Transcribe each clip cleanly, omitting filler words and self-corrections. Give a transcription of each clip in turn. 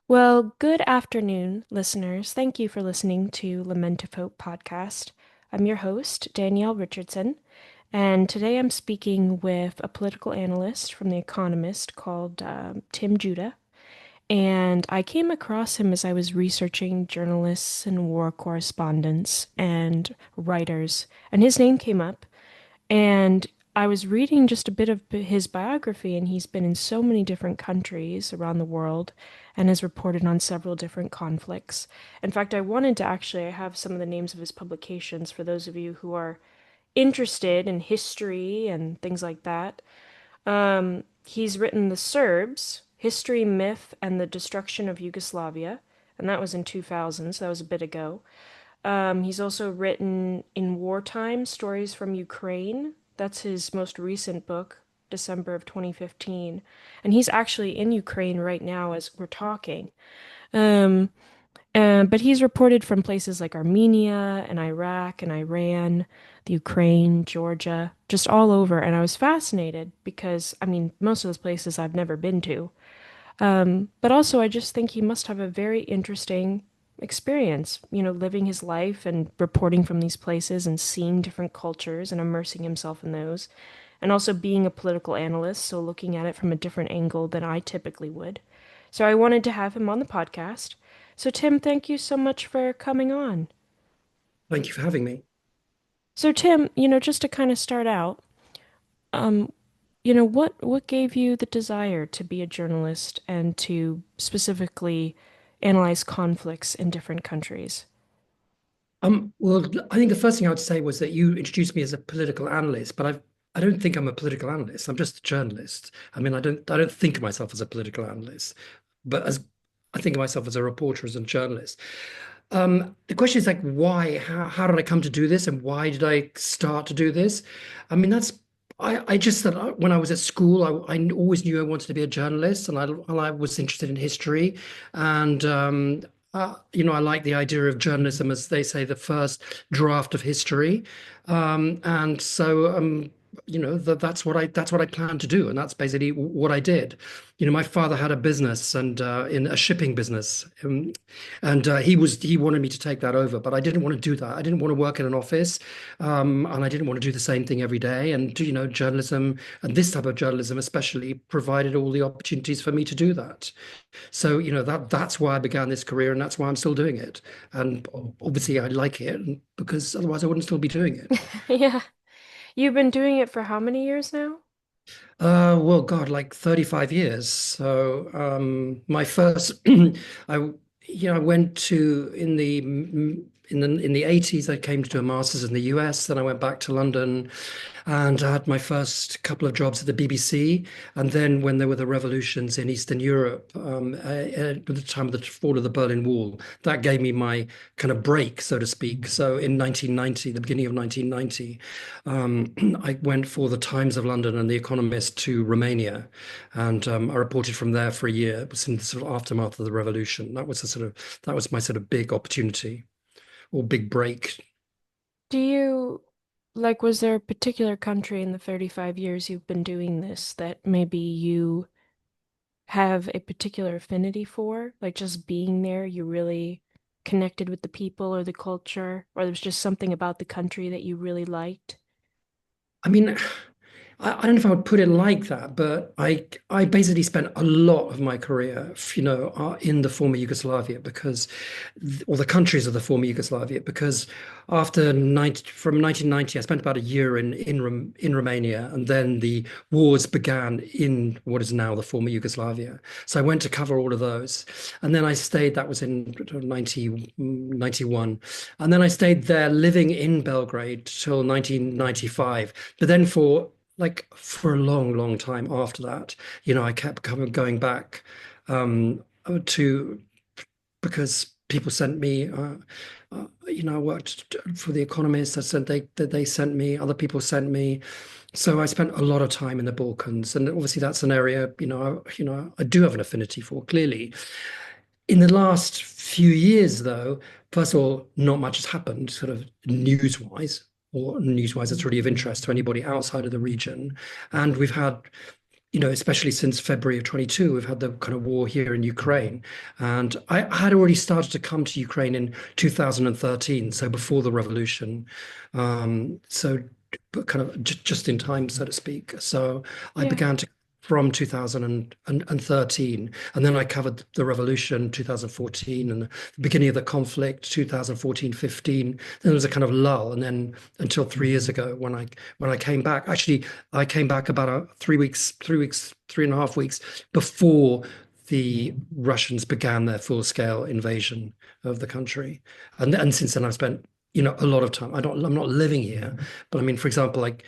Well, good afternoon, listeners. Thank you for listening to Lament to Folk podcast. I'm your host, Danielle Richardson, and today I'm speaking with a political analyst from The Economist called Tim Judah. And I came across him as I was researching journalists and war correspondents and writers, and his name came up. And I was reading just a bit of his biography, and he's been in so many different countries around the world and has reported on several different conflicts. In fact, I have some of the names of his publications for those of you who are interested in history and things like that. He's written The Serbs, History, Myth, and the Destruction of Yugoslavia, and that was in 2000, so that was a bit ago. He's also written In Wartime Stories from Ukraine. That's his most recent book, December of 2015. And he's actually in Ukraine right now as we're talking. Um, but he's reported from places like Armenia and Iraq and Iran, the Ukraine, Georgia, just all over. And I was fascinated because, I mean, most of those places I've never been to. But also, I just think he must have a very interesting experience, living his life and reporting from these places and seeing different cultures and immersing himself in those. And also being a political analyst, so looking at it from a different angle than I typically would. So I wanted to have him on the podcast. So, Tim, thank you so much for coming on. Thank you for having me. So, Tim, just to kind of start out, um, what gave you the desire to be a journalist and to specifically analyze conflicts in different countries? Well, I think the first thing I would say was that you introduced me as a political analyst, but I don't think I'm a political analyst. I'm just a journalist. I mean, I don't think of myself as a political analyst, but as I think of myself as a reporter, as a journalist. The question is like, why? How did I come to do this, and why did I start to do this? I mean, I just thought when I was at school, I always knew I wanted to be a journalist, and I was interested in history, and I like the idea of journalism as they say, the first draft of history, and so that's what I planned to do, and that's basically what I did. My father had a business and in a shipping business, and he wanted me to take that over, but I didn't want to do that. I didn't want to work in an office, and I didn't want to do the same thing every day. And journalism and this type of journalism especially provided all the opportunities for me to do that. So that's why I began this career, and that's why I'm still doing it. And obviously, I like it because otherwise I wouldn't still be doing it. Yeah. You've been doing it for how many years now? Well, God, like 35 years. So, my first, I went to in the 80s, I came to do a master's in the US. Then I went back to London and I had my first couple of jobs at the BBC. And then when there were the revolutions in Eastern Europe, at the time of the fall of the Berlin Wall, that gave me my kind of break, so to speak. So in 1990, the beginning of 1990, I went for the Times of London and the Economist to Romania, and I reported from there for a year. It was in the sort of aftermath of the revolution. That was my sort of big opportunity or big break. Do you, was there a particular country in the 35 years you've been doing this that maybe you have a particular affinity for? Like just being there, you really connected with the people or the culture, or there was just something about the country that you really liked? I mean, I don't know if I would put it like that, but I basically spent a lot of my career, in the former Yugoslavia or the countries of the former Yugoslavia, because from 1990, I spent about a year in Romania, and then the wars began in what is now the former Yugoslavia. So I went to cover all of those, and then I stayed. That was in 1991, and then I stayed there living in Belgrade till 1995. But then for a long, long time after that, I kept going back to because people sent me. I worked for The Economist. I said they sent me. Other people sent me. So I spent a lot of time in the Balkans, and obviously that's an area I do have an affinity for. Clearly, in the last few years, though, first of all, not much has happened, sort of news-wise, that's really of interest to anybody outside of the region. And we've had, especially since February of 22, we've had the kind of war here in Ukraine. And I had already started to come to Ukraine in 2013, so before the revolution. So but kind of just in time, so to speak. So I Yeah. began to from 2013, and then I covered the revolution 2014 and the beginning of the conflict 2014-15. Then there was a kind of lull, and then until 3 years ago when I came back. Actually, I came back about 3 weeks, 3 weeks, 3.5 weeks before the Russians began their full-scale invasion of the country. And since then I've spent, a lot of time. I'm not living here, but I mean, for example, like,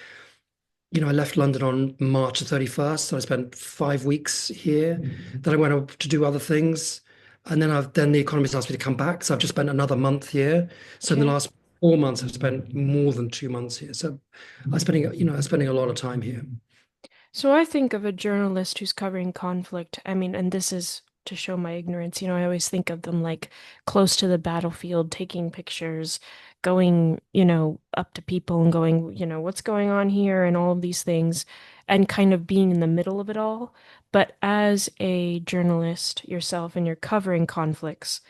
I left London on March the 31st. So I spent 5 weeks here. Then I went up to do other things. And then the Economist asked me to come back. So I've just spent another month here. So in the Okay. last 4 months, I've spent more than 2 months here. So I'm spending a lot of time here. So I think of a journalist who's covering conflict. I mean, and this is to show my ignorance. I always think of them like close to the battlefield, taking pictures, going, up to people and going, what's going on here and all of these things, and kind of being in the middle of it all. But as a journalist yourself and you're covering conflicts,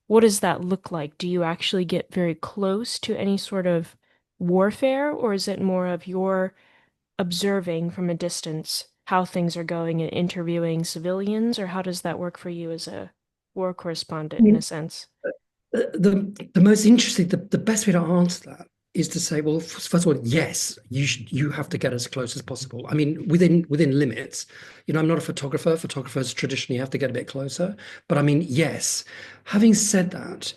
what does that look like? Do you actually get very close to any sort of warfare, or is it more of your observing from a distance how things are going and interviewing civilians, or how does that work for you as a war correspondent in a sense? The most interesting, the best way to answer that is to say, well, first of all, yes, you have to get as close as possible. I mean, within limits. I'm not a photographer. Photographers traditionally have to get a bit closer, but I mean, yes. Having said that,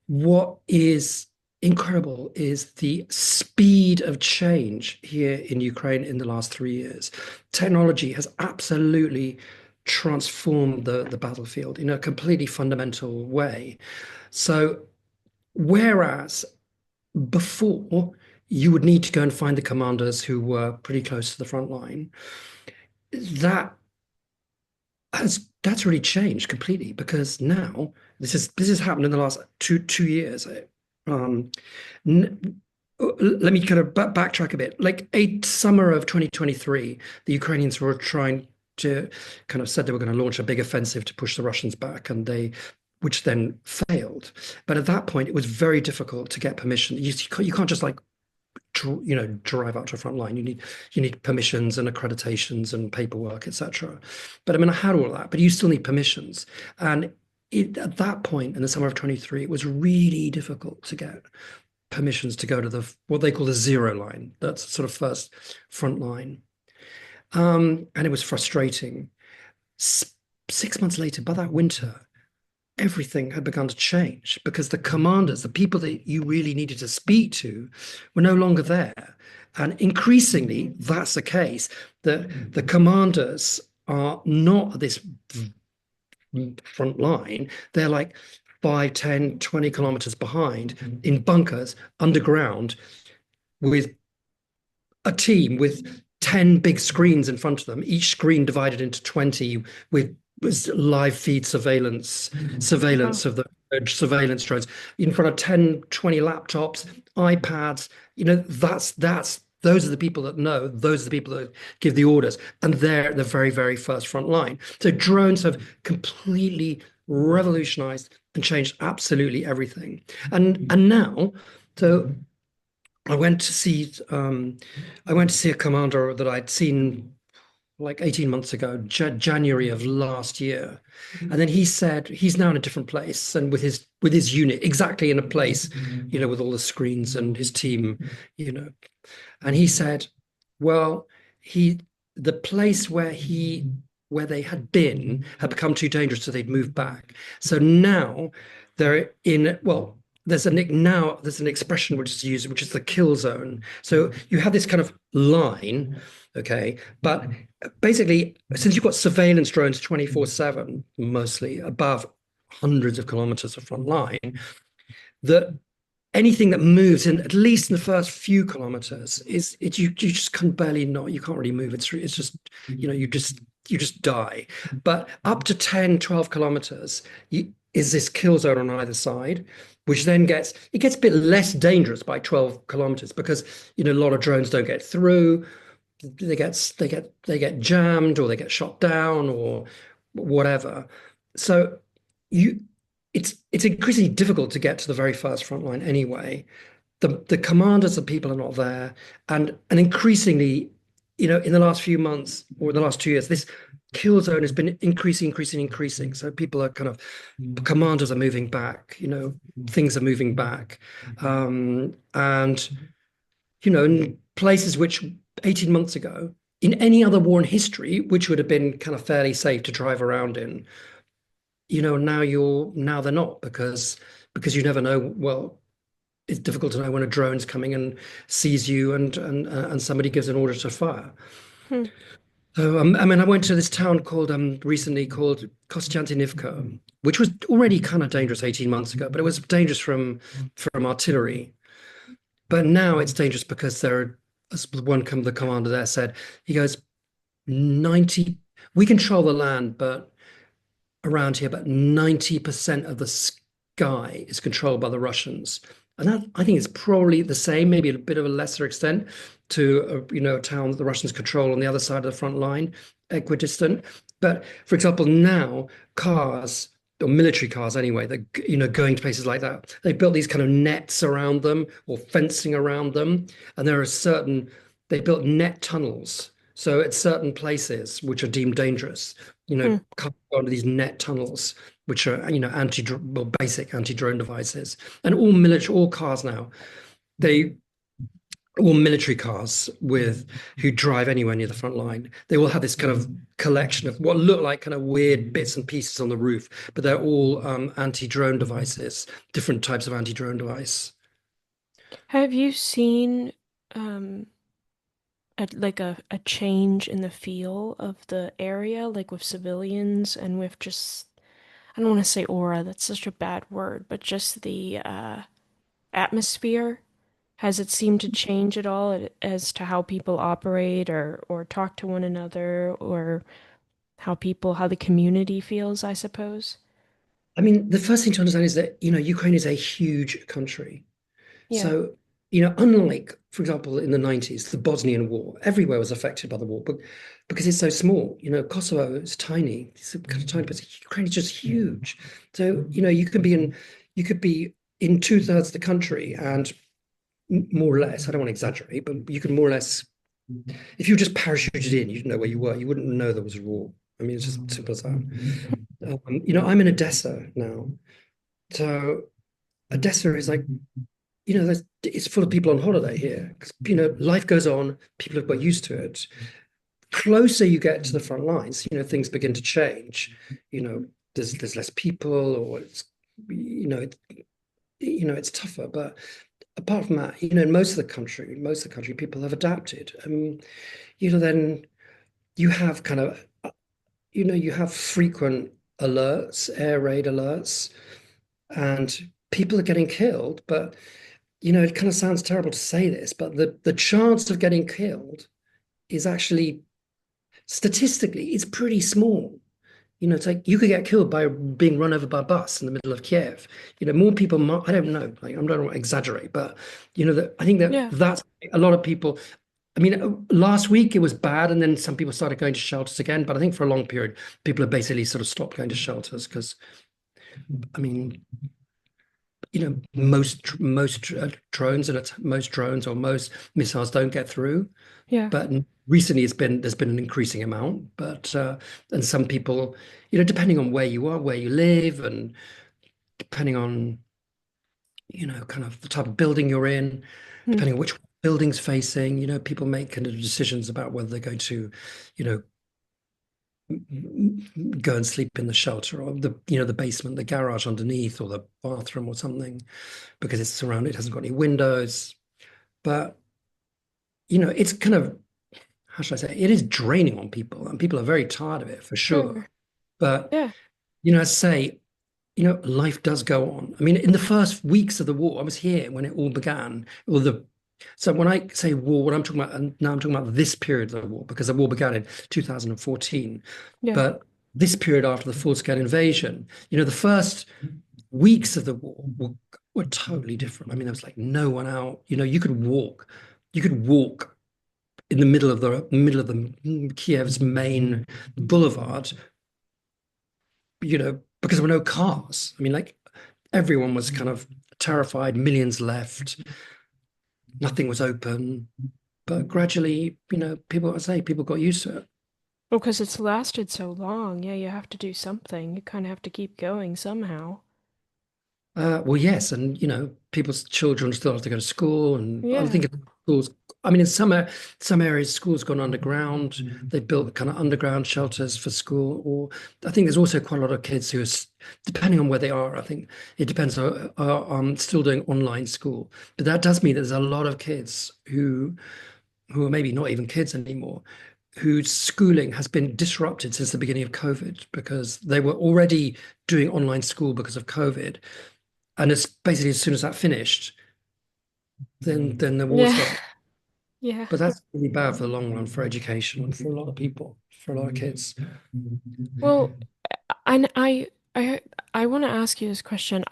what is incredible is the speed of change here in Ukraine in the last 3 years. Technology has absolutely transformed the battlefield in a completely fundamental way. So, whereas before you would need to go and find the commanders who were pretty close to the front line, that that's really changed completely because now this has happened in the last two years. Um, Let me kind of backtrack a bit. Like summer of 2023, the Ukrainians were trying to kind of said they were going to launch a big offensive to push the Russians back, which then failed. But at that point, it was very difficult to get permission. You can't just like drive out to a front line. You need permissions and accreditations and paperwork, etc. But I mean, I had all of that, but you still need permissions. And at that point in the summer of 23, it was really difficult to get permissions to go to what they call the zero line. That's sort of first front line. And it was frustrating. 6 months later, by that winter, everything had begun to change because the commanders, the people that you really needed to speak to, were no longer there. And increasingly, that's the case. The commanders are not this front line. They're like 5, 10, 20 kilometers behind in bunkers underground with a team with 10 big screens in front of them, each screen divided into 20 with live feed surveillance Wow. of the surveillance drones in front of 10, 20 laptops, iPads. Those are the people that know, those are the people that give the orders, and they're the very, very first front line. So drones have completely revolutionized and changed absolutely everything. And now, so I went to see a commander that I'd seen like 18 months ago, January of last year. And then he said he's now in a different place and with his unit, exactly in a place, with all the screens and his team, you know. And he said, well, the place where they had been had become too dangerous, so they'd moved back. So now they're in, well, there's an expression which is used, which is the kill zone. So you have this kind of line, okay, but basically, since you've got surveillance drones 24/7, mostly above hundreds of kilometers of front line, that anything that moves in at least in the first few kilometers you just you can't really move. It's just you just die. But up to 10, 12 kilometers is this kill zone on either side, which then gets a bit less dangerous by 12 kilometers because a lot of drones don't get through. they get jammed or they get shot down or whatever. So you it's increasingly difficult to get to the very first front line anyway. The commanders, the people are not there, and increasingly, in the last few months or the last 2 years, this kill zone has been increasing. So people are kind of commanders are moving back, things are moving back, and in places which 18 months ago, in any other war in history, which would have been kind of fairly safe to drive around in, now they're not because you never know. Well, it's difficult to know when a drone's coming and sees you and somebody gives an order to fire. Hmm. So I mean, I went to this town called recently called Kostiantynivka, which was already kind of dangerous 18 months ago, but it was dangerous from artillery. But now it's dangerous because as the commander there said, he goes, 90, we control the land, but around here, but 90% of the sky is controlled by the Russians. And that I think is probably the same, maybe a bit of a lesser extent to a town that the Russians control on the other side of the front line, equidistant. But for example, now cars or military cars anyway, that going to places like that, they built these kind of nets around them or fencing around them, and they built net tunnels. So at certain places which are deemed dangerous, Hmm. can't go into these net tunnels, which are basic anti-drone devices, and all cars now, they all military cars who drive anywhere near the front line, they will have this kind of collection of what look like kind of weird bits and pieces on the roof, but they're all anti-drone devices, different types of anti-drone device. Have you seen um a change in the feel of the area, like with civilians and with just, I don't want to say aura, that's such a bad word, but just the atmosphere? Has it seemed to change at all as to how people operate or talk to one another or how the community feels, I suppose? I mean, the first thing to understand is that, Ukraine is a huge country. Yeah. So, unlike, for example, in the 90s, the Bosnian War, everywhere was affected by the war, but because it's so small, Kosovo is tiny, it's a kind of tiny, but Ukraine is just huge. So, you could be in two-thirds of the country and more or less, I don't want to exaggerate, but you could more or less, if you just parachuted in, you'd know where you were. You wouldn't know there was a war. I mean, it's just simple as that. I'm in Odessa now. So Odessa is like, it's full of people on holiday here because life goes on. People have got used to it. Closer you get to the front lines, things begin to change. You know, there's less people, or it's tougher. But apart from that, in most of the country, people have adapted. Then you have kind of, you have frequent alerts, air raid alerts, and people are getting killed, but it kind of sounds terrible to say this, but the chance of getting killed is actually statistically it's pretty small. It's like you could get killed by being run over by a bus in the middle of Kiev. More people might, I don't know, like I don't want to exaggerate, but I think that Yeah. that's a lot of people. I mean, last week it was bad, and then some people started going to shelters again. But I think for a long period, people have basically sort of stopped going to shelters because, I mean, most drones or most missiles don't get through. Yeah. But recently, there's been an increasing amount. But and some people, depending on where you are, where you live, and depending on kind of the type of building you're in, Hmm. depending on which building's facing, people make kind of decisions about whether they're going to, you know, go and sleep in the shelter or the basement, the garage underneath, or the bathroom or something, because it's surrounded, it hasn't got any windows. But it's kind of, how should I say, it is draining on people, and people are very tired of it for sure. Sure. But Yeah. I say, life does go on. I mean, in the first weeks of the war, I was here when it all began. So when I say war, what I'm talking about, and now I'm talking about this period of the war, because the war began in 2014. Yeah. But this period after the full-scale invasion, the first weeks of the war were totally different. I mean, there was like no one out. You could walk in the middle of the Kiev's main boulevard, because there were no cars. I mean, like everyone was kind of terrified, millions left, nothing was open. But gradually, people got used to it. Well, because it's lasted so long, yeah, you have to do something. You kind of have to keep going somehow. Well, yes, and people's children still have to go to school, and I Yeah. think schools. I mean, in some areas, schools gone underground. They built kind of underground shelters for school, or I think there's also quite a lot of kids who are, depending on where they are. I think it depends. Are still doing online school, but that does mean that there's a lot of kids who are maybe not even kids anymore, whose schooling has been disrupted since the beginning of COVID because they were already doing online school because of COVID. And it's basically as soon as that finished, then the war Yeah. started. Yeah. But that's really bad for the long run for education and for a lot of people, for a lot of kids. Well, and I I want to ask you this question.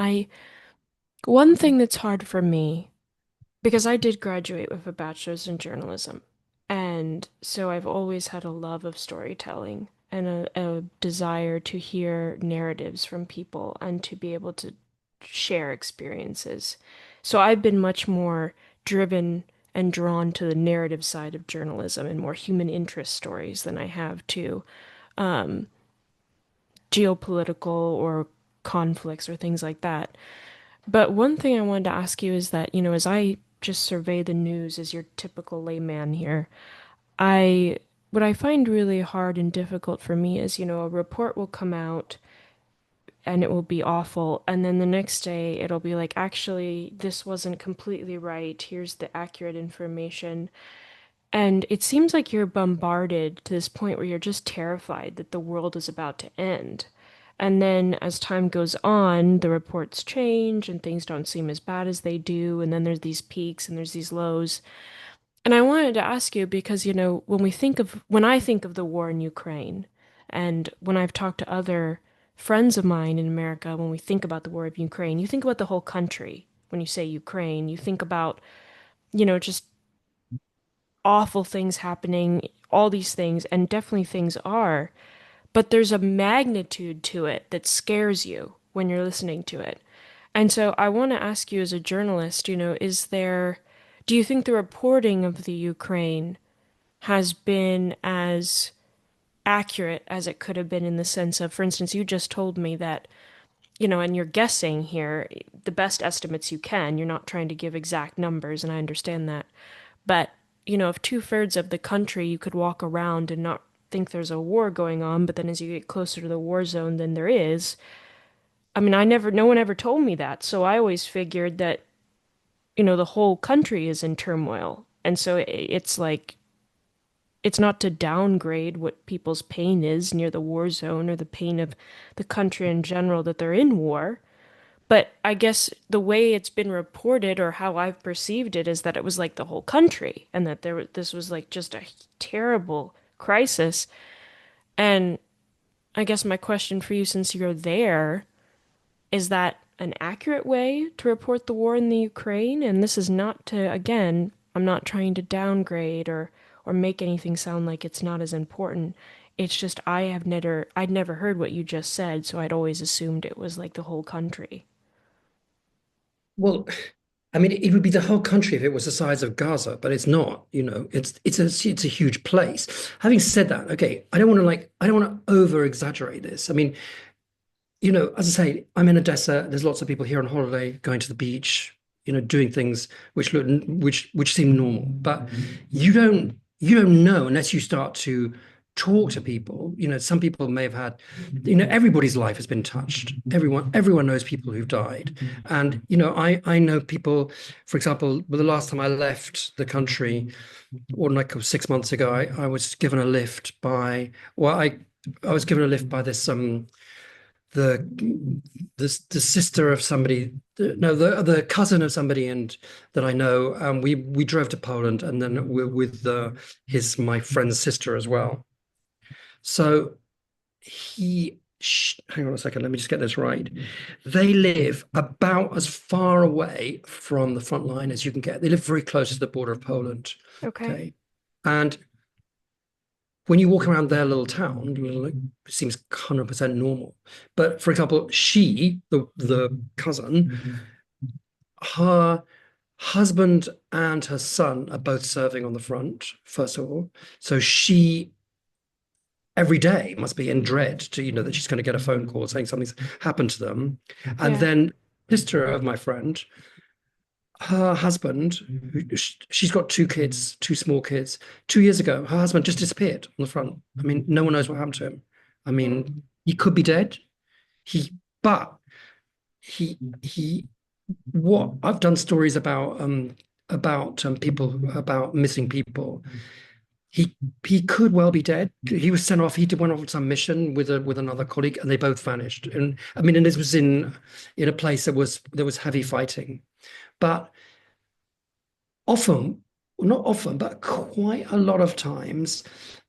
One thing that's hard for me because I did graduate with a bachelor's in journalism. And so I've always had a love of storytelling and a desire to hear narratives from people and to be able to share experiences. So I've been much more driven and drawn to the narrative side of journalism and more human interest stories than I have to geopolitical or conflicts or things like that. But one thing I wanted to ask you is that, as I just survey the news as your typical layman here, I what I find really hard and difficult for me is, a report will come out and it will be awful, and then the next day it'll be like, actually, this wasn't completely right. Here's the accurate information. And it seems like you're bombarded to this point where you're just terrified that the world is about to end. And then as time goes on, the reports change and things don't seem as bad as they do. And then there's these peaks and there's these lows. And I wanted to ask you because, when I think of the war in Ukraine, and when I've talked to other friends of mine in America, when we think about the war of Ukraine, you think about the whole country. When you say Ukraine, you think about, just awful things happening, all these things, and definitely things are, but there's a magnitude to it that scares you when you're listening to it. And so I want to ask you as a journalist, do you think the reporting of the Ukraine has been as accurate as it could have been in the sense of, for instance, you just told me that, and you're guessing here the best estimates you can. You're not trying to give exact numbers, and I understand that. But, if two-thirds of the country you could walk around and not think there's a war going on, but then as you get closer to the war zone, then there is. I mean, no one ever told me that. So I always figured that, the whole country is in turmoil. And so it's like, it's not to downgrade what people's pain is near the war zone or the pain of the country in general that they're in war. But I guess the way it's been reported or how I've perceived it is that it was like the whole country and that this was like just a terrible crisis. And I guess my question for you, since you're there, is that an accurate way to report the war in the Ukraine? And this is not to, again, I'm not trying to downgrade or make anything sound like it's not as important. It's just I'd never heard what you just said, so I'd always assumed it was like the whole country. Well, I mean, it would be the whole country if it was the size of Gaza, but it's not. It's a huge place. Having said that, okay, I don't want to over exaggerate this. I mean, as I say, I'm in Odessa. There's lots of people here on holiday, going to the beach, doing things which seem normal. But you don't know unless you start to talk to people. Some people may have had, everybody's life has been touched. Everyone knows people who've died. And, I know people, for example, the last time I left the country, or like 6 months ago, I was given a lift I was given a lift by this the sister of somebody, no, the cousin of somebody, and that I know. We drove to Poland, and then we're with my friend's sister as well. So hang on a second, let me just get this right. They live about as far away from the front line as you can get. They live very close to the border of Poland. Okay. Okay. And when you walk around their little town, it seems 100% normal. But for example, the cousin, her husband and her son are both serving on the front, first of all. So she every day must be in dread to, that she's going to get a phone call saying something's happened to them. And Yeah. then sister of my friend, her husband, she's got two kids, two small kids. 2 years ago, her husband just disappeared on the front. I mean, no one knows what happened to him. I Mm. mean, he could be dead. He, but he, what I've done stories about people about missing people. He could well be dead. He was sent off. He went off on some mission with another colleague, and they both vanished. And I mean, and this was in a place that was heavy fighting. But often, not often, but quite a lot of times,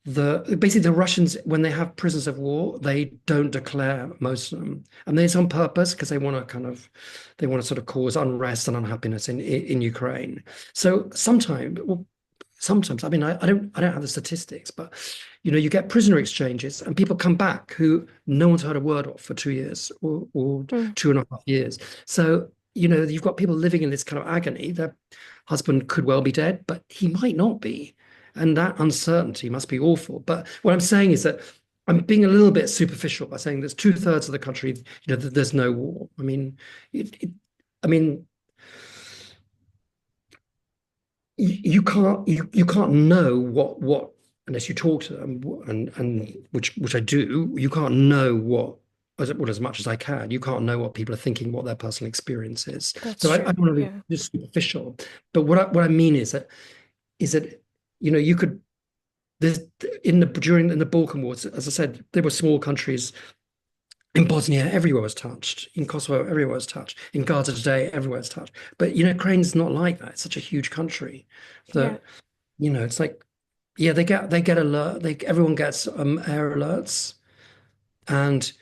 the Russians, when they have prisoners of war, they don't declare most of them, and it's on purpose because they want to sort of cause unrest and unhappiness in Ukraine. So sometimes, I mean, I don't have the statistics, but you get prisoner exchanges and people come back who no one's heard a word of for 2 years or Mm. 2.5 years. So you've got people living in this kind of agony. Their husband could well be dead, but he might not be, and that uncertainty must be awful. But what I'm saying is that I'm being a little bit superficial by saying there's 2/3 of the country, that there's no war. I mean, I mean, you can't know what unless you talk to them, and which I do. You can't know what, as much as I can. You can't know what people are thinking, what their personal experience is. That's So I true. don't want to be Yeah. just superficial. But what I mean is that you could, there's in the Balkan Wars, as I said, there were small countries. In Bosnia, everywhere was touched. In Kosovo, everywhere was touched. In Gaza today, everywhere was touched. But Ukraine's not like that. It's such a huge country Yeah. that it's like, yeah, they get alert. Everyone gets air alerts, and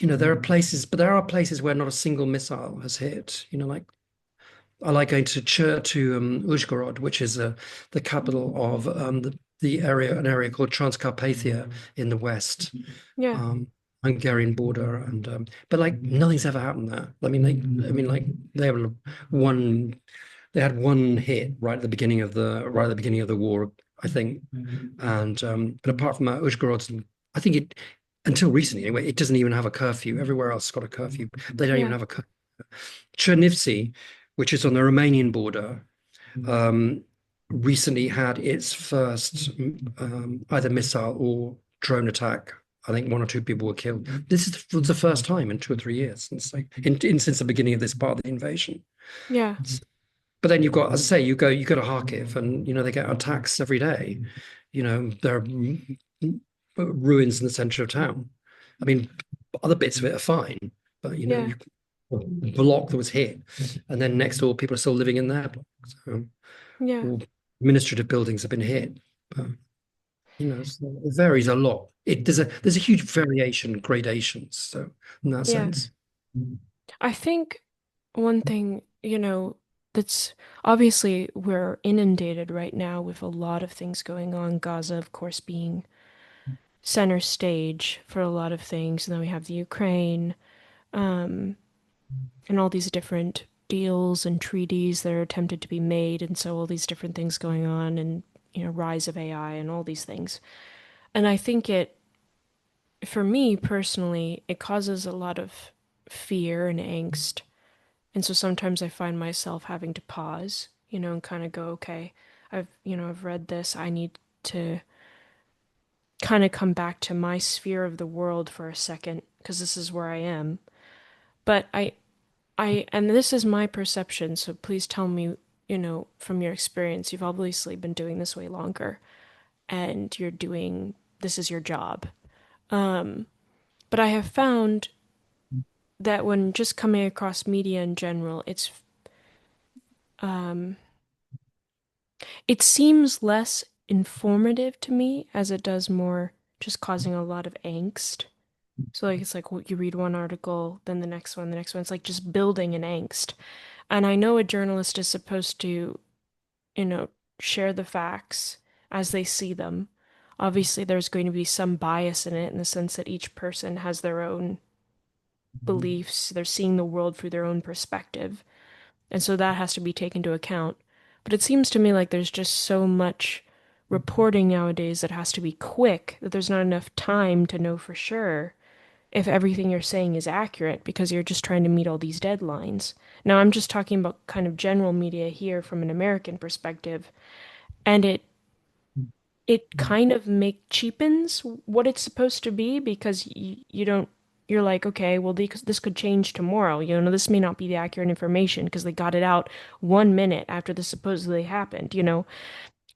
there are places where not a single missile has hit. Like I like going to Uzhgorod, which is the capital of an area called Transcarpathia in the west, Yeah. um, Hungarian border, and but like nothing's ever happened there. Like they have one they had one hit right at the beginning of the war, I think. And but apart from that, Uzhgorod, I think it until recently anyway, it doesn't even have a curfew. Everywhere else has got a curfew. They don't even Yeah. have a curfew. Chernivtsi, which is on the Romanian border, um, recently had its first either missile or drone attack. I think one or two people were killed. Was the first time in 2 or 3 years since the beginning of this part of the invasion. Yeah. But then you've got, as I say, you go to Kharkiv, and they get attacks every day. There are ruins in the center of town. I mean, other bits of it are fine, but Yeah. the block that was hit, and then next door people are still living in their block. So, Yeah. or administrative buildings have been hit. But, so it varies a lot. There's a huge variation, gradations. So in that Yeah. sense. I think one thing, that's obviously we're inundated right now with a lot of things going on. Gaza, of course, being center stage for a lot of things. And then we have the Ukraine, um, and all these different deals and treaties that are attempted to be made. And so all these different things going on, and, rise of AI and all these things. And I think for me personally, it causes a lot of fear and angst. And so sometimes I find myself having to pause, and kind of go, okay, I've read this. I need to kind of come back to my sphere of the world for a second because this is where I am. But and this is my perception, so please tell me, from your experience, you've obviously been doing this way longer and this is your job. But I have found that when just coming across media in general, it seems less informative to me as it does more just causing a lot of angst. So like it's like you read one article, then the next one, the next one. It's like just building an angst. And I know a journalist is supposed to, you know, share the facts as they see them. Obviously, there's going to be some bias in it in the sense that each person has their own beliefs, they're seeing the world through their own perspective. And so that has to be taken into account. But it seems to me like there's just so much reporting nowadays that has to be quick that there's not enough time to know for sure if everything you're saying is accurate because you're just trying to meet all these deadlines. Now, I'm just talking about kind of general media here from an American perspective, and it kind of make cheapens what it's supposed to be because you don't you're like, okay, well, this could change tomorrow. This may not be the accurate information because they got it out 1 minute after this supposedly happened, you know?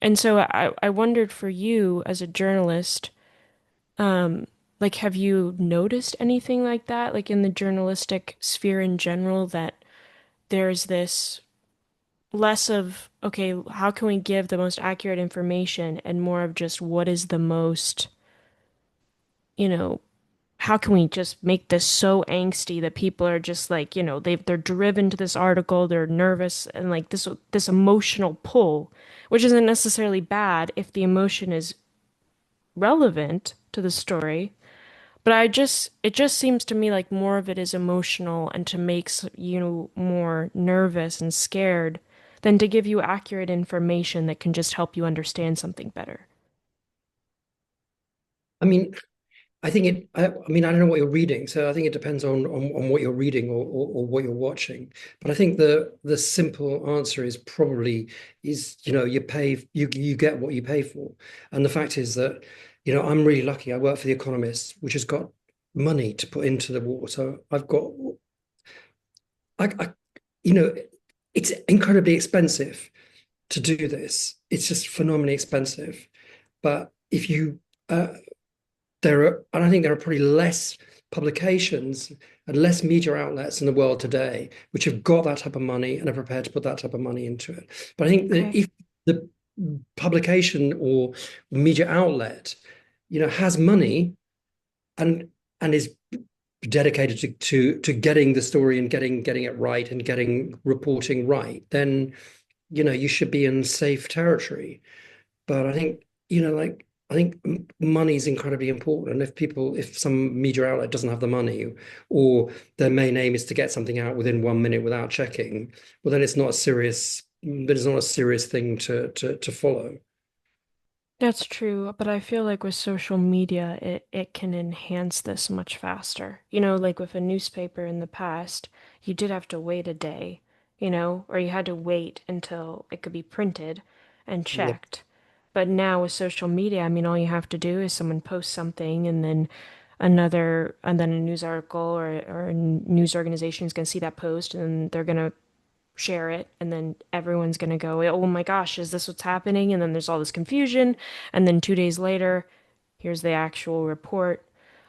And so I wondered for you as a journalist, um, like, have you noticed anything like that, like in the journalistic sphere in general, that there's this less of, okay, how can we give the most accurate information and more of just what is the most, you know, how can we just make this so angsty that people are just like, they're driven to this article, they're nervous and like this emotional pull, which isn't necessarily bad if the emotion is relevant to the story. But it just seems to me like more of it is emotional and to make you more nervous and scared than to give you accurate information that can just help you understand something better. I mean, I think it. I mean, I don't know what you're reading, so I think it depends on what you're reading or what you're watching. But I think the simple answer is probably is you pay you get what you pay for, and the fact is that I'm really lucky. I work for the Economist, which has got money to put into the war, so I've got I you know it's incredibly expensive to do this. It's just phenomenally expensive. But if you and I think there are probably less publications and less media outlets in the world today which have got that type of money and are prepared to put that type of money into it. But I think that Okay. if the publication or media outlet, has money and is dedicated to getting the story and getting it right and getting reporting right, then you should be in safe territory. But I think, like, I think money is incredibly important. And if some media outlet doesn't have the money, or their main aim is to get something out within 1 minute without checking, well, then it's not a serious thing to follow. That's true, but I feel like with social media, it can enhance this much faster. Like with a newspaper in the past, you did have to wait a day, or you had to wait until it could be printed and Yeah. checked. But now with social media, I mean, all you have to do is someone posts something and then and then a news article or a news organization is going to see that post and then they're going to share it and then everyone's going to go, oh my gosh, is this what's happening? And then there's all this confusion. And then 2 days later, here's the actual report.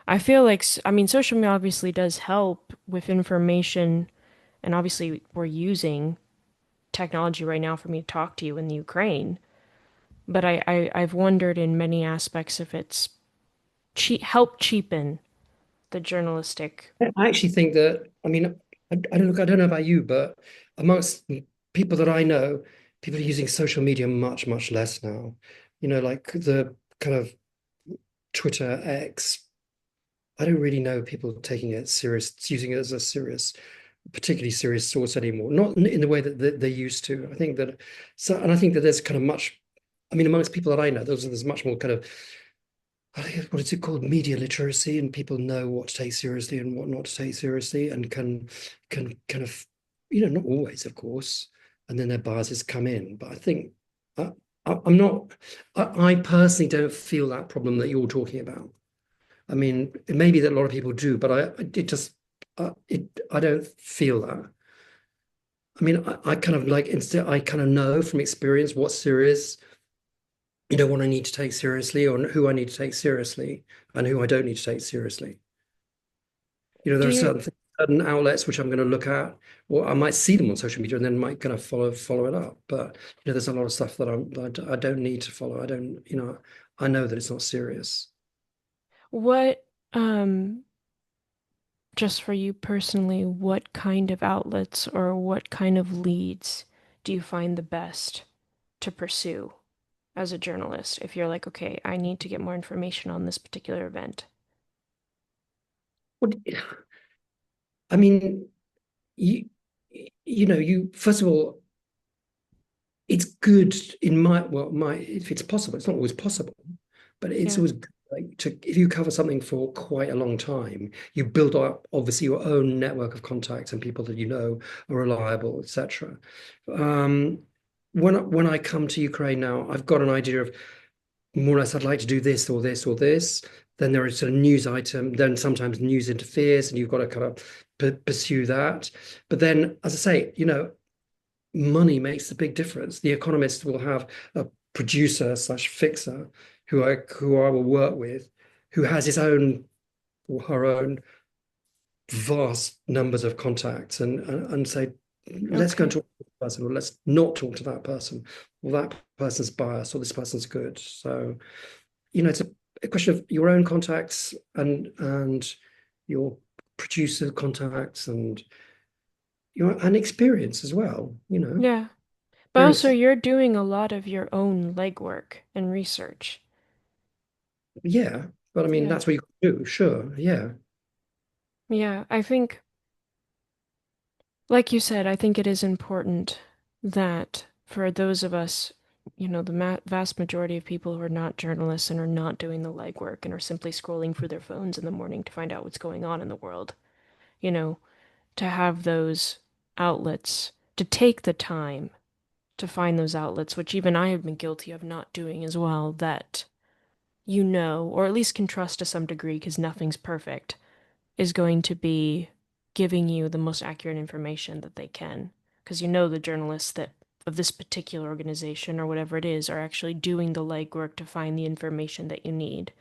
I feel like, I mean, social media obviously does help with information. And obviously, we're using technology right now for me to talk to you in the Ukraine. But I've wondered in many aspects if it's help cheapen the journalistic. I actually think that, I mean, I don't know about you, but amongst people that I know, people are using social media much, much less now. Like the kind of Twitter, X. I don't really know people taking it serious, using it as a particularly serious source anymore. Not in the way that they used to. I think that and I think that there's kind of much. I mean, amongst people that I know, there's much more kind of, I think, what is it called, media literacy, and people know what to take seriously and what not to take seriously, and can kind of, not always, of course, and then their biases come in. But I think uh, I'm not. I personally don't feel that problem that you're talking about. I mean, it may be that a lot of people do, but I don't feel that. I mean, I kind of like instead I kind of know from experience what's serious, what I need to take seriously, or who I need to take seriously, and who I don't need to take seriously. There Do are you certain outlets which I'm going to look at, or I might see them on social media and then might kind of follow it up. But there's a lot of stuff that I don't need to follow. I don't, I know that it's not serious. what just for you personally, what kind of outlets or what kind of leads do you find the best to pursue as a journalist if you're like, okay, I need to get more information on this particular event? What, I mean, you you first of all, it's good in my if it's possible. It's not always possible, but it's Yeah. always good, like to if you cover something for quite a long time, you build up obviously your own network of contacts and people that you know are reliable, etc. Um, when I come to Ukraine now, I've got an idea of more or less I'd like to do this or this or this. Then there is a news item. Then sometimes news interferes, and you've got to kind of pursue that. But then, as I say, money makes a big difference. The Economist will have a producer slash fixer who I will work with, who has his own or her own vast numbers of contacts, and say, let's go and Okay. talk to this person, or let's not talk to that person, or that person's biased, or this person's good. So, it's a question of your own contacts and your producer contacts and your and experience as well. Yeah. But also, Experience. you're doing a lot of your own legwork and research. Yeah, but I mean Yeah. that's what you do. Sure, yeah. Yeah. I think, like you said, I think it is important that for those of us, the ma vast majority of people who are not journalists and are not doing the legwork and are simply scrolling through their phones in the morning to find out what's going on in the world, you know, to have those outlets, to take the time to find those outlets, which even I have been guilty of not doing as well, that or at least can trust to some degree because nothing's perfect, is going to be giving you the most accurate information that they can. Because the journalists that of this particular organization or whatever it is are actually doing the legwork to find the information that you need.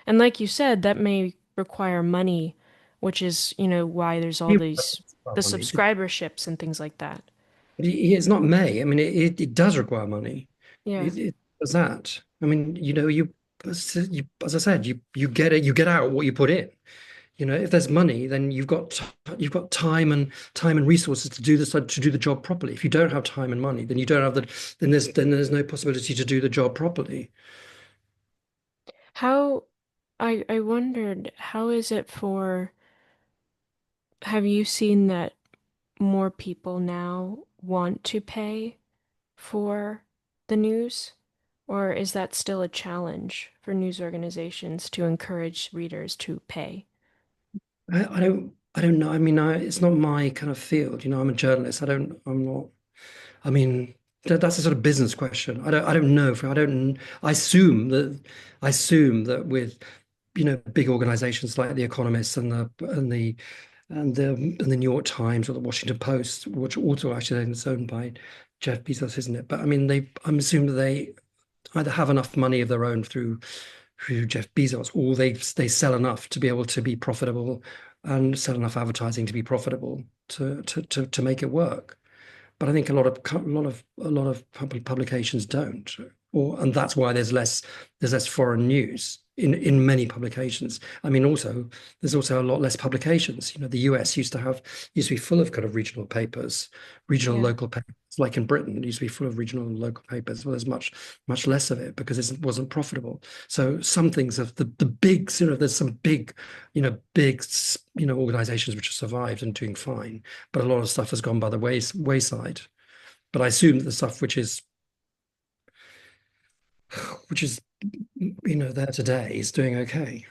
And like you said, that may require money, which is, why there's all You these the money. subscriberships and things like that. It's not May. I mean, it does require money. Yeah. It does that. I mean, as I said, you get it, you get out what you put in. If there's money, then you've got time and resources to do this to do the job properly. If you don't have time and money, then you don't have the then there's no possibility to do the job properly. How I wondered, how is it for have you seen that more people now want to pay for the news? Or is that still a challenge for news organizations to encourage readers to pay? I don't know. I mean, it's not my kind of field. I'm a journalist. I'm not. I mean, that's a sort of business question. I don't know. I assume that with big organizations like the Economist and the New York Times or the Washington Post, which also actually is owned by Jeff Bezos, isn't it? But I mean, I'm assuming that they either have enough money of their own through Jeff Bezos, or they sell enough to be able to be profitable and sell enough advertising to be profitable to make it work. But I think a lot of publications don't, and that's why there's less foreign news in many publications. I mean, also there's also a lot less publications. The US used to be full of kind of regional papers, regional Yeah. local papers. Like in Britain, it used to be full of regional and local papers. Well, there's much less of it because it wasn't profitable. So some things of the big there's some big organizations which have survived and doing fine, but a lot of stuff has gone by the wayside. But I assume that the stuff which is there today is doing okay.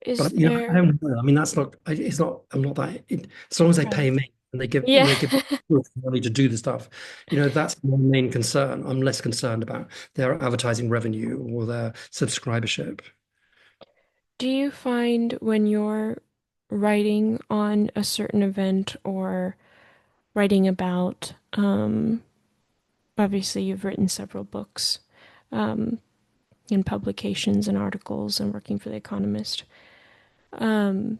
Is But I there, don't know. I mean, that's not. It's not. I'm not that. As long as they pay right. me and they give and Yeah. they give money to do the stuff, that's my main concern. I'm less concerned about their advertising revenue or their subscribership. Do you find when you're writing on a certain event or writing about, obviously you've written several books, um, in publications and articles and working for The Economist. Um,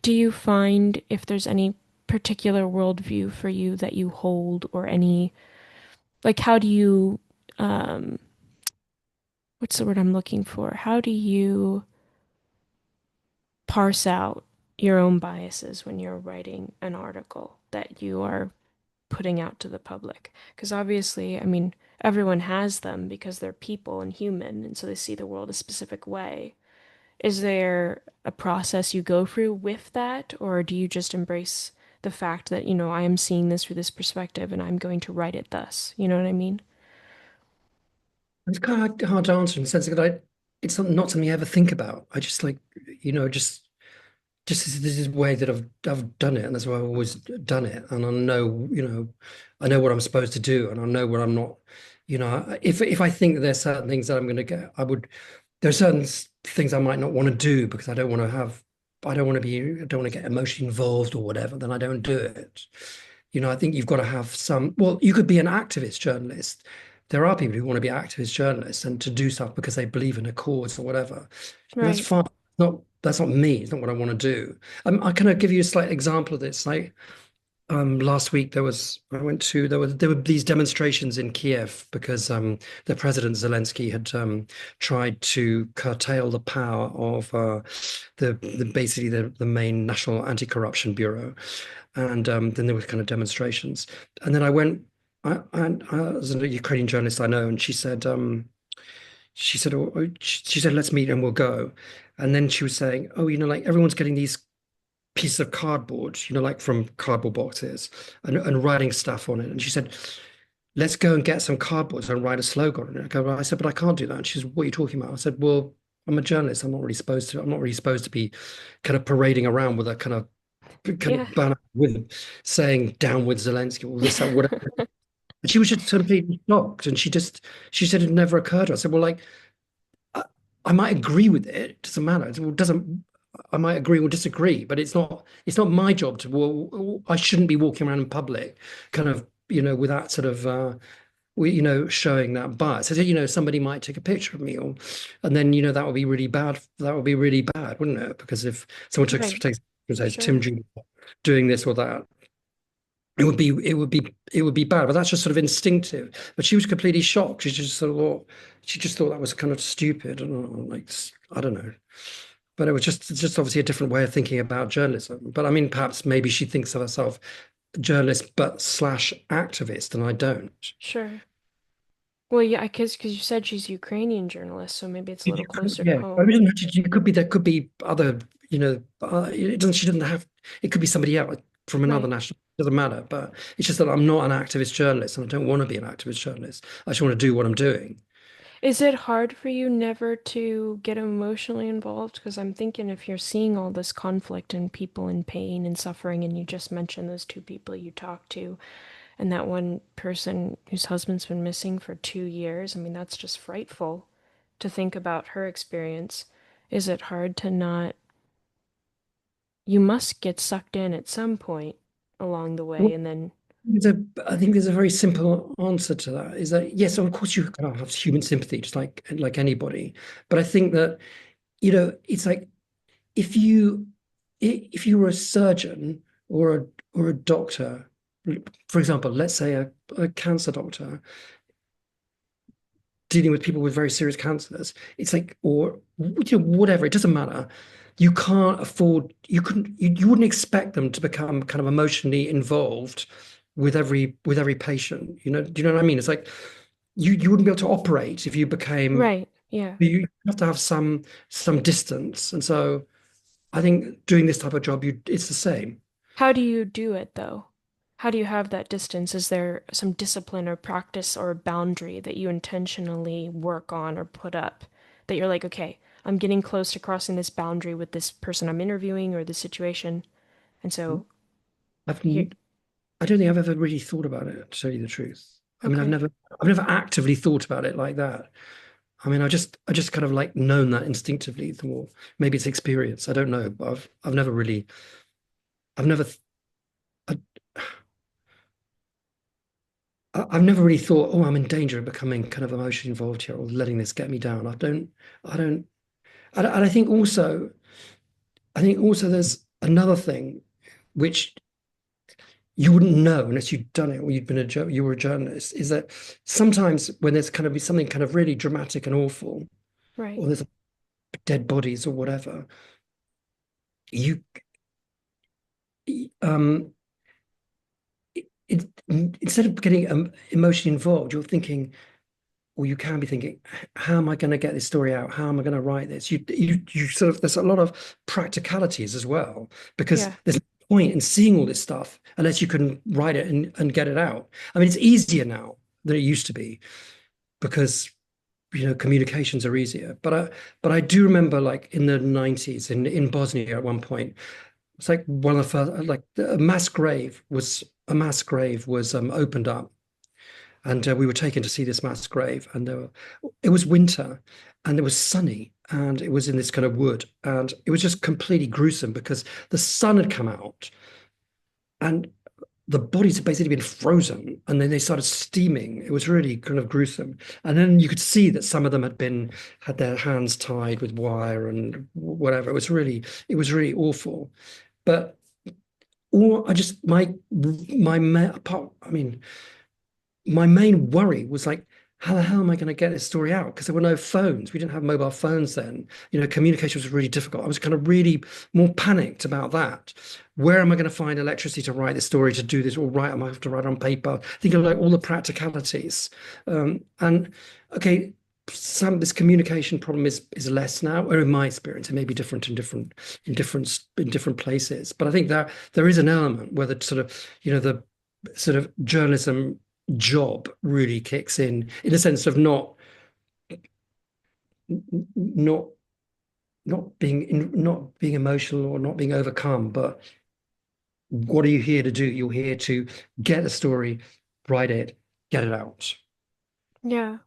do you find if there's any particular worldview for you that you hold or any, like, how do you, um, what's the word I'm looking for? How do you parse out your own biases when you're writing an article that you are? putting out to the public? Because obviously, I mean, everyone has them because they're people and human, and so they see the world a specific way. Is there a process you go through with that, or do you just embrace the fact that, I am seeing this through this perspective and I'm going to write it thus? You know what I mean? It's kind of hard to answer in the sense that it's not something I ever think about. I just like, just this is the way that I've done it, and that's why I've always done it. And I know what I'm supposed to do, and I know what I'm not. If I think that there's certain things that I'm going to get, there are certain things I might not want to do because I don't want to get emotionally involved or whatever. Then I don't do it. I think you've got to have some. Well, you could be an activist journalist. There are people who want to be activist journalists and to do stuff because they believe in a cause or whatever. And that's Right. fine. That's not me. It's not what I want to do. I kind of give you a slight example of this. Like last week, there were these demonstrations in Kiev because the President Zelensky had tried to curtail the power of basically the main National Anti-Corruption Bureau, and then there were kind of demonstrations, and then I was a Ukrainian journalist I know, and she said, let's meet and we'll go. And then she was saying, oh, like everyone's getting these pieces of cardboard, like from cardboard boxes and writing stuff on it. And she said, let's go and get some cardboard and write a slogan on it. I said, but I can't do that. And she said, what are you talking about? I said, well, I'm a journalist. I'm not really supposed to be kind of parading around with a kind Yeah. of banner with saying downward Zelensky, all this, that, whatever. And she was just completely shocked. And she said it never occurred to her. I said, well, like, I, I might agree with it. It doesn't matter. It doesn't. I might agree or disagree, but it's not my job to. Well, I shouldn't be walking around in public, kind of, with that sort of, showing that bias. So, somebody might take a picture of me, and then, that would be really bad. That would be really bad, wouldn't it? Because if someone Right. takes says Tim Sure. Jr. doing this or that, it would be bad, but that's just sort of instinctive. But she was completely shocked. She just thought that was kind of stupid, and like I don't know. But it's just obviously a different way of thinking about journalism. But I mean, perhaps maybe she thinks of herself journalist but slash activist, and I don't. Sure. Well, yeah, because you said she's a Ukrainian journalist, so maybe it's a little closer to Yeah, I home. mean, you could be there could be other, it doesn't. She doesn't have. It could be somebody else from another Right. national. It doesn't matter. But it's just that I'm not an activist journalist, and I don't want to be an activist journalist. I just want to do what I'm doing. Is it hard for you never to get emotionally involved? Because I'm thinking if you're seeing all this conflict and people in pain and suffering, and you just mentioned those two people you talked to, and that one person whose husband's been missing for 2 years, I mean, that's just frightful to think about her experience. Is it hard to not? You must get sucked in at some point along the way, Well, and then, I think there's a very simple answer to that. Is that yes, of course you can have human sympathy, just like anybody. But I think that it's like if you if you were a surgeon or a doctor, for example, let's say a cancer doctor dealing with people with very serious cancers, it's like or whatever, it doesn't matter. You can't afford you wouldn't expect them to become kind of emotionally involved with every patient. Do you know what I mean? It's like you wouldn't be able to operate if you became right, yeah. you have to have some distance. And so I think doing this type of job, it's the same. How do you do it though? How do you have that distance? Is there some discipline or practice or boundary that you intentionally work on or put up that you're like, okay, I'm getting close to crossing this boundary with this person I'm interviewing or this situation, and so I've here, I don't think I've ever really thought about it, to tell you the truth. I mean, okay. I've never actively thought about it like that. I mean, I just kind of like known that instinctively. Or maybe it's experience. I don't know, but I've never really, I've never, I, I've never really thought, oh, I'm in danger of becoming kind of emotionally involved here or letting this get me down. I don't, and I think also there's another thing which you wouldn't know unless you'd done it or you were a journalist, is that sometimes when there's kind of be something kind of really dramatic and awful, Right. or there's dead bodies or whatever, you um it, instead of getting emotionally involved, you're thinking, or you can be thinking, how am I going to get this story out? How am I going to write this? You sort of, there's a lot of practicalities as well, because Yeah. there's no point in seeing all this stuff unless you can write it and get it out. I mean, it's easier now than it used to be because communications are easier. But I do remember like in the 90s in Bosnia at one point, it's like one of the first, like a mass grave was opened up, and we were taken to see this mass grave, and it was winter, and it was sunny, and it was in this kind of wood, and it was just completely gruesome because the sun had come out, and the bodies had basically been frozen, and then they started steaming. It was really kind of gruesome, and then you could see that some of them had their hands tied with wire and whatever. It was really awful. But all I just I mean, my main worry was like, how the hell am I going to get this story out? Because there were no phones. We didn't have mobile phones then. Communication was really difficult. I was kind of really more panicked about that. Where am I going to find electricity to write this story, to do this, or write? Am I have to write on paper? Think of like all the practicalities. And okay, this communication problem is less now, or in my experience, it may be different in different places. But I think that there is an element where the sort of journalism job really kicks in the sense of not not being emotional or not being overcome, but what are you here to do? You're here to get a story, write it, get it out. Yeah.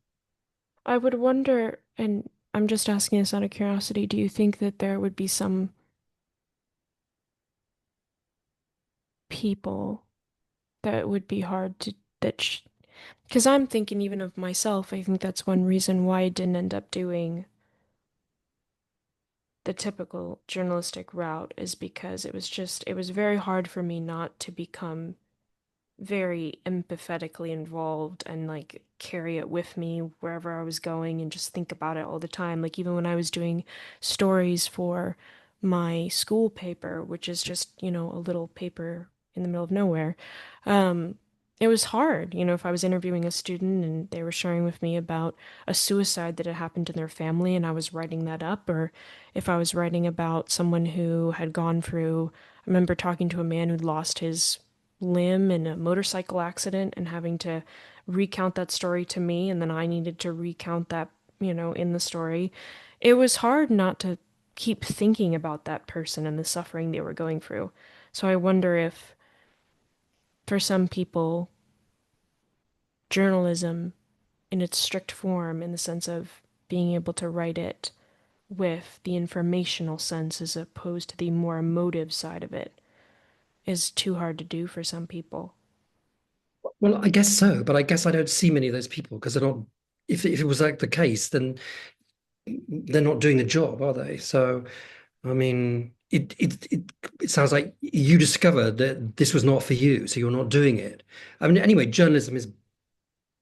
I would wonder, and I'm just asking this out of curiosity, do you think that there would be some people that would be hard to, because I'm thinking even of myself, I think that's one reason why I didn't end up doing the typical journalistic route is because it was very hard for me not to become very empathetically involved and like carry it with me wherever I was going and just think about it all the time. Like even when I was doing stories for my school paper, which is just, a little paper in the middle of nowhere, um, it was hard, if I was interviewing a student and they were sharing with me about a suicide that had happened in their family and I was writing that up, or if I was writing about someone who had gone through, I remember talking to a man who'd lost his limb in a motorcycle accident and having to recount that story to me, and then I needed to recount that, in the story. It was hard not to keep thinking about that person and the suffering they were going through. So I wonder if, for some people, journalism in its strict form, in the sense of being able to write it with the informational sense as opposed to the more emotive side of it, is too hard to do for some people. Well, I guess so, but I guess I don't see many of those people because they're not. If it was like the case, then they're not doing the job, are they? So, I mean, it sounds like you discovered that this was not for you, so you're not doing it. I mean, anyway, journalism is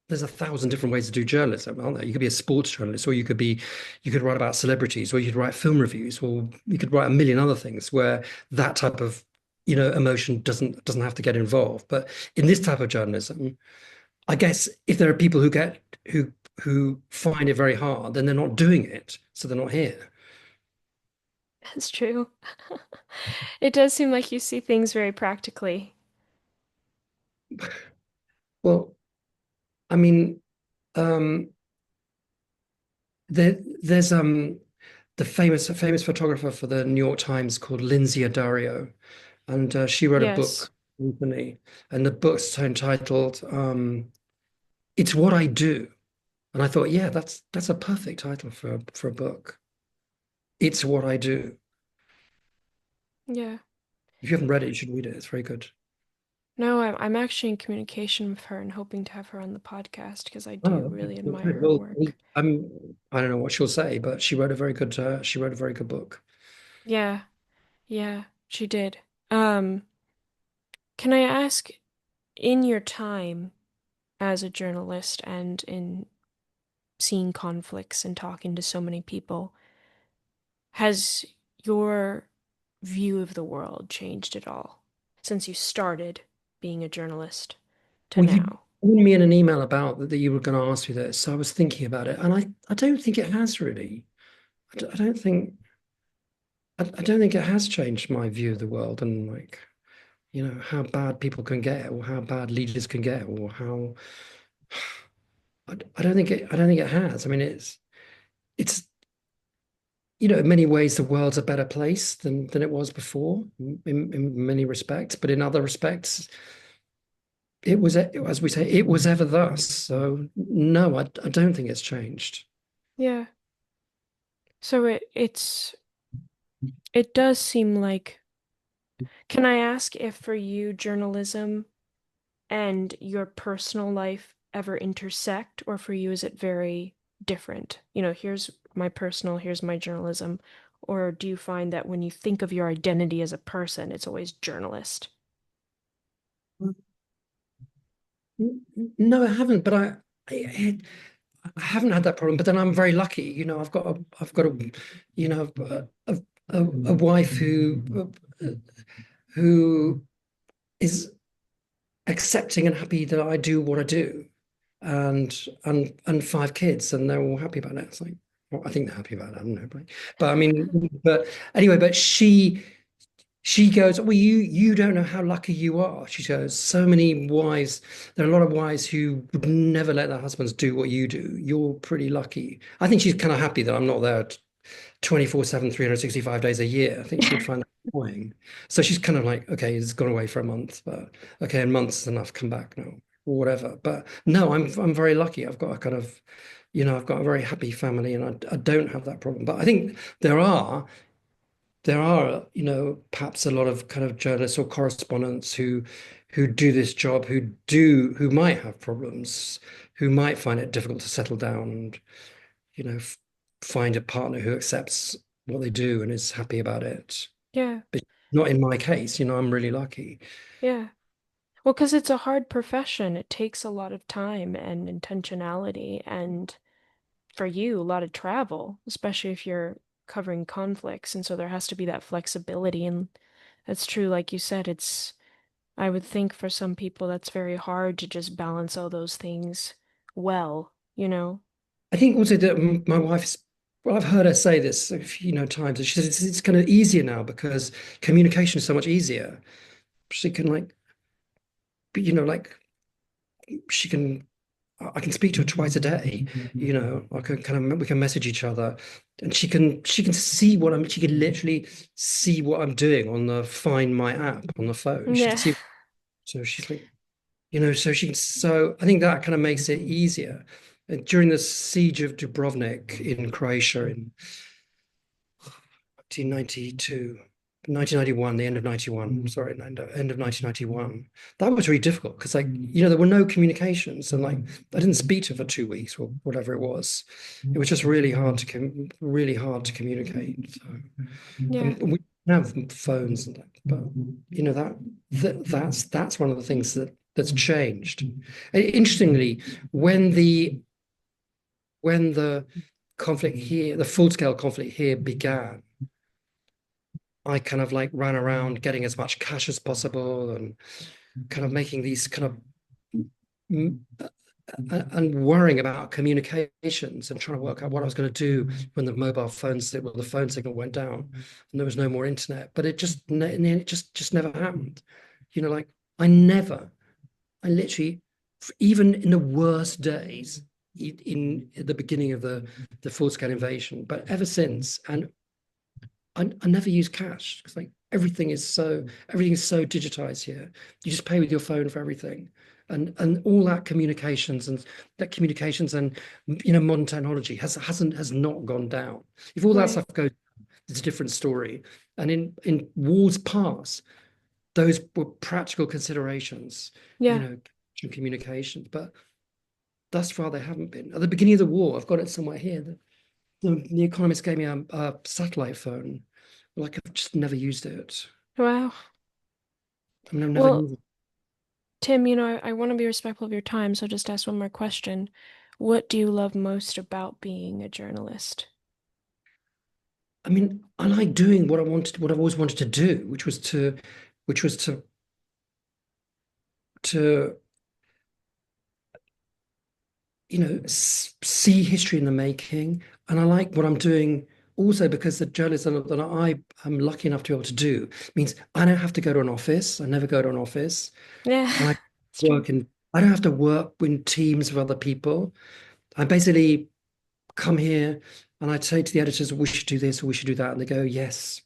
there's 1,000 different ways to do journalism, aren't there? You could be a sports journalist, or you could write about celebrities, or you could write film reviews, or you could write a million other things where that type of emotion doesn't have to get involved. But in this type of journalism, I guess if there are people who find it very hard, then they're not doing it, so they're not here. That's true. It does seem like you see things very practically. Well, I mean, um, there's the famous photographer for the New York Times called Lindsay Addario, and she wrote a Yes. book recently, and the book's entitled "It's What I Do," and I thought, yeah, that's a perfect title for a book. It's what I do. Yeah. If you haven't read it, you should read it. It's very good. No, I'm actually in communication with her and hoping to have her on the podcast because I Oh, do okay. really Well, admire good. her Well, work. I don't know what she'll say, but she wrote a very good book. Yeah, yeah, she did. Um, can I ask, in your time as a journalist and in seeing conflicts and talking to so many people, has your view of the world changed at all since you started being a journalist? to Well, you now? warned me in an email about that you were going to ask me this, so I was thinking about it, and I don't think it has really. I don't think I don't think it has changed my view of the world and like how bad people can get or how bad leaders can get or how I don't think it has. I mean, it's in many ways the world's a better place than it was before in many respects, but in other respects it was, as we say, it was ever thus. So no, I don't think it's changed. Yeah. So it does seem like, can I ask if for you journalism and your personal life ever intersect, or for you is it very different? Here's my personal, here's my journalism. Or do you find that when you think of your identity as a person, it's always journalist? No, I haven't, but I I haven't had that problem. But then I'm very lucky. I've got a wife who is accepting and happy that I do what I do, and and five kids, and they're all happy about it. It's like, well, I think they're happy about it. I don't know, but I mean, but anyway, but she goes, well, you don't know how lucky you are. She goes, so many wives, there are a lot of wives who would never let their husbands do what you do. You're pretty lucky. I think she's kind of happy that I'm not there 24/7, 365 days a year. I think she'd find that annoying. So she's kind of like, okay, he's gone away for a month, but okay, a month's enough, come back now, or whatever. But no, I'm very lucky. I've got a kind of, I've got a very happy family and I don't have that problem. But I think there are, perhaps a lot of kind of journalists or correspondents who do this job, who might have problems, who might find it difficult to settle down and, you know, f find a partner who accepts what they do and is happy about it. Yeah, But not in my case, I'm really lucky. yeah. Well, because it's a hard profession. It takes a lot of time and intentionality, and for you, a lot of travel, especially if you're covering conflicts. And so there has to be that flexibility. And that's true, like you said, I would think for some people that's very hard to just balance all those things well. I think also that my wife's, well, I've heard her say this a few, times. That She says it's kind of easier now because communication is so much easier. She can like, like she can I can speak to her twice a day. I can kind of we can message each other, and she can see what she can literally see what I'm doing on the Find My app on the phone. She can Yeah. see, so she's like, so I think that kind of makes it easier. During the siege of Dubrovnik in Croatia in 1992, 1991, the end of 91, sorry, end of 1991. That was really difficult because, like, there were no communications and, like, I didn't speak to her for 2 weeks or whatever it was. It was just really hard to communicate. So, Yeah. we have phones and that, but, that's one of the things that's changed. Interestingly, when the conflict here, the full-scale conflict here began, I kind of like ran around getting as much cash as possible and kind of making these kind of and worrying about communications and trying to work out what I was going to do when the phone signal went down and there was no more internet. But it just never happened. Like I literally, even in the worst days, in the beginning of the full-scale invasion, but ever since, and I never use cash because like everything is so digitized here. You just pay with your phone for everything, and all that communications and modern technology has not gone down. If all that Right. stuff goes, it's a different story. And in wars past, those were practical considerations, Yeah. communications, but thus far they haven't been. At the beginning of the war, I've got it somewhere here. The Economist gave me a satellite phone. Like I've just never used it. Wow. I mean, I've never Well, used it. Tim, I want to be respectful of your time, so just ask one more question. What do you love most about being a journalist? I mean, I like doing what I've always wanted to do, which was to see history in the making. And I like what I'm doing also because the journalism that I am lucky enough to be able to do means I don't have to go to an office. I never go to an office. Yeah, And I it's true. work in, I don't have to work in teams of other people. I basically come here and I say to the editors, we should do this or we should do that. And they go, yes.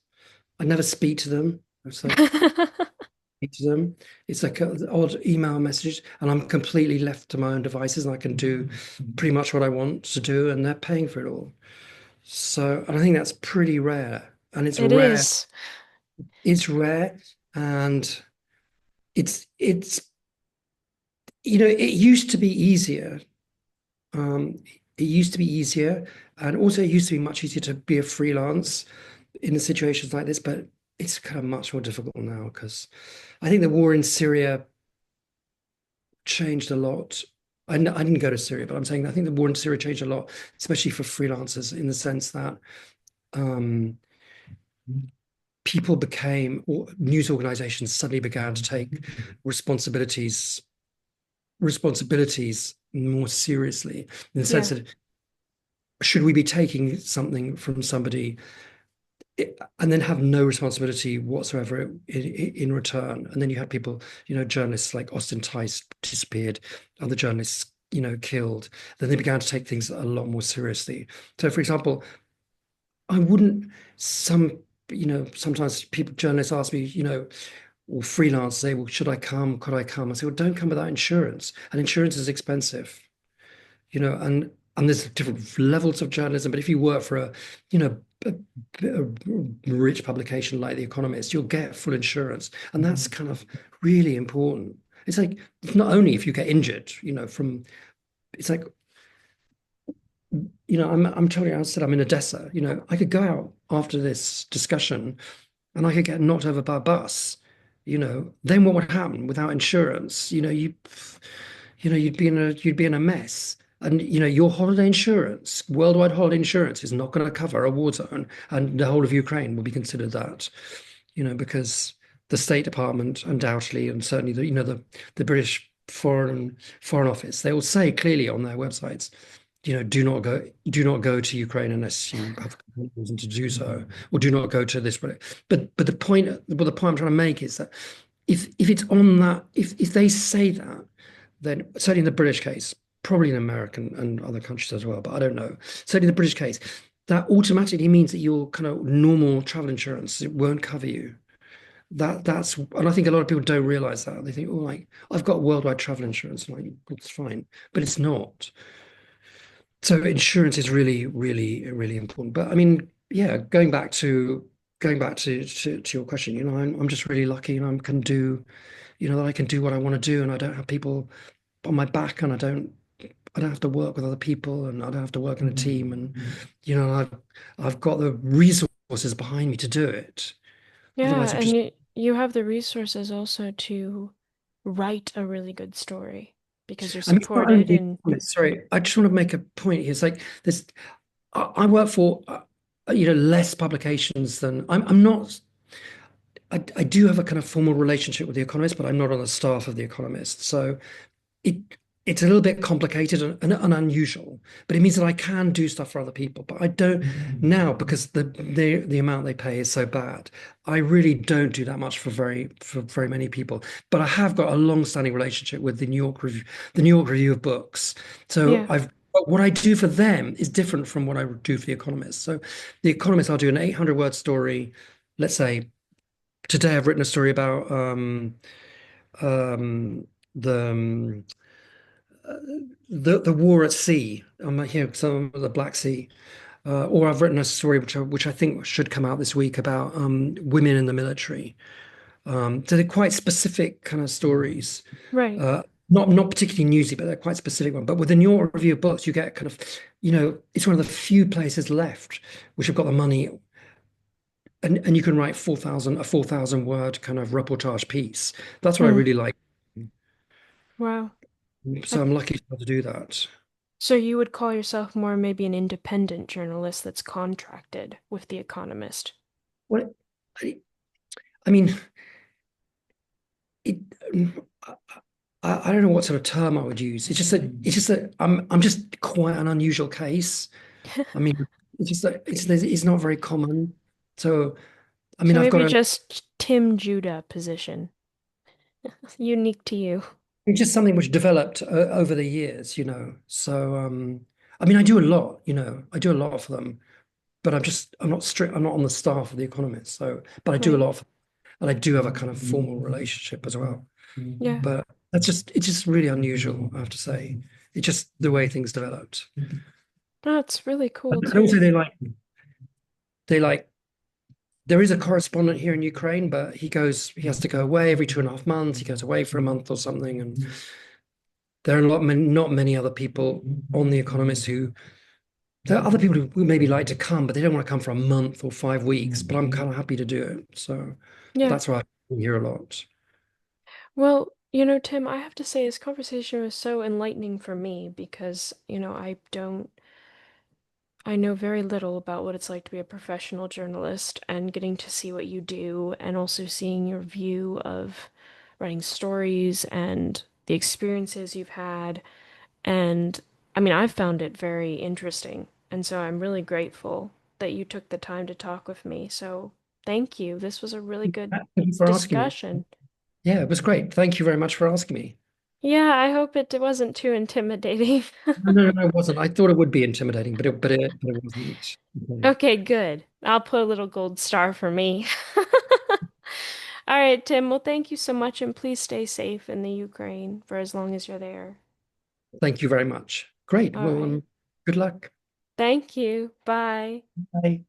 I never speak to them. It's like, speak to them. It's like an odd email message, and I'm completely left to my own devices, and I can do pretty much what I want to do, and they're paying for it all. So, and I think that's pretty rare, and it's It rare. is. It's rare, and it's it used to be easier. Um, it used to be easier, and also it used to be much easier to be a freelance in situations like this, but it's kind of much more difficult now because I think the war in Syria changed a lot. I didn't go to Syria, but I'm saying I think the war in Syria changed a lot, especially for freelancers, in the sense that um, people became, or news organizations suddenly began to take responsibilities responsibilities more seriously, in the sense Yeah. that should we be taking something from somebody and then have no responsibility whatsoever in return. And then you had people, journalists like Austin Tice disappeared, other journalists, killed. Then they began to take things a lot more seriously. So, for example, I wouldn't, some, sometimes journalists ask me, or freelance say, well, should I come? Could I come? I say, well, don't come without insurance. And insurance is expensive, and there's different levels of journalism. But if you work for you know, a, a rich publication like The Economist, you'll get full insurance, and that's kind of really important. It's like it's not only if you get injured, it's like I'm telling you, I said I'm in Odessa. I could go out after this discussion, and I could get knocked over by a bus. Then what would happen without insurance? You'd be in a mess. And your holiday insurance, worldwide holiday insurance, is not going to cover a war zone, and the whole of Ukraine will be considered that. Because the State Department undoubtedly, and certainly the British Foreign Office, they will say clearly on their websites, do not go to Ukraine unless you have reason to do so, or do not go to this. But the point I'm trying to make is that if it's on that, if they say that, then certainly in the British case, probably in American and other countries as well, but I don't know. Certainly in the British case, that automatically means that your kind of normal travel insurance, it won't cover you. And I think a lot of people don't realize that. They think, oh, like I've got worldwide travel insurance, like it's fine, but it's not. So insurance is really, really, really important. But I mean, yeah, going back to your question, I'm just really lucky, and that I can do what I want to do, and I don't have people on my back, and I don't have to work with other people, and I don't have to work in a team, and I've got the resources behind me to do it. Yeah, Otherwise, I've and just you have the resources also to write a really good story because you're I mean, it's not supported only and sorry, I just want to make a point here. It's like this. I work for less publications than I'm not. I do have a kind of formal relationship with The Economist, but I'm not on the staff of The Economist. So it it's a little bit complicated and unusual, but it means that I can do stuff for other people. But I don't now because the amount they pay is so bad. I really don't do that much for very many people. But I have got a long-standing relationship with the New York Review of Books. So yeah, but what I do for them is different from what I would do for The Economist. So The Economist, I'll do an 800-word story. Let's say today I've written a story about um, the the war at sea. Some of the Black Sea, or I've written a story which I think should come out this week about women in the military. So they're quite specific kind of stories, right. not particularly newsy, but they're quite specific one. But with the New York Review of Books, you get kind of, it's one of the few places left which have got the money, and you can write 4,000 word kind of reportage piece. That's what I Hmm. really like. Wow. So I, I'm lucky to be able to do that. so you would call yourself more maybe an independent journalist that's contracted with The Economist. Well, I, I mean, it. I don't know what sort of term I would use. It's just that I'm just quite an unusual case. I mean, it's just that it's not very common. So I mean, So I've got maybe a just Tim Judah position, unique to you. it's just something which developed over the years, you know. So I mean, I do a lot, you know, I do a lot for them, but I'm not strict. I'm not on the staff of the Economist. So, but I do a Right. lot for, and I do have a kind of formal relationship as well. Yeah. But it's just really unusual, I have to say. It's just the way things developed. That's really cool And also too. they like there is a correspondent here in Ukraine, but he has to go away every 2.5 months. He goes away for a month or something. And there are not many other people on The Economist who there are other people who maybe like to come, but they don't want to come for a month or 5 weeks. But I'm kind of happy to do it. So Yeah. that's why I'm here a lot. Well, Tim, I have to say this conversation was so enlightening for me because, I know very little about what it's like to be a professional journalist and getting to see what you do and also seeing your view of writing stories and the experiences you've had. And I mean, I've found it very interesting. And so I'm really grateful that you took the time to talk with me. So thank you. This was a really good Thank you for asking me. discussion. Yeah, it was great. Thank you very much for asking me. Yeah, I hope it wasn't too intimidating. No, it wasn't. I thought it would be intimidating, but it wasn't. Okay. Okay, good. I'll put a little gold star for me. All right, Tim. Well, thank you so much, and please stay safe in the Ukraine for as long as you're there. Thank you very much. Great. All Well, right. good luck. Thank you. Bye. Bye.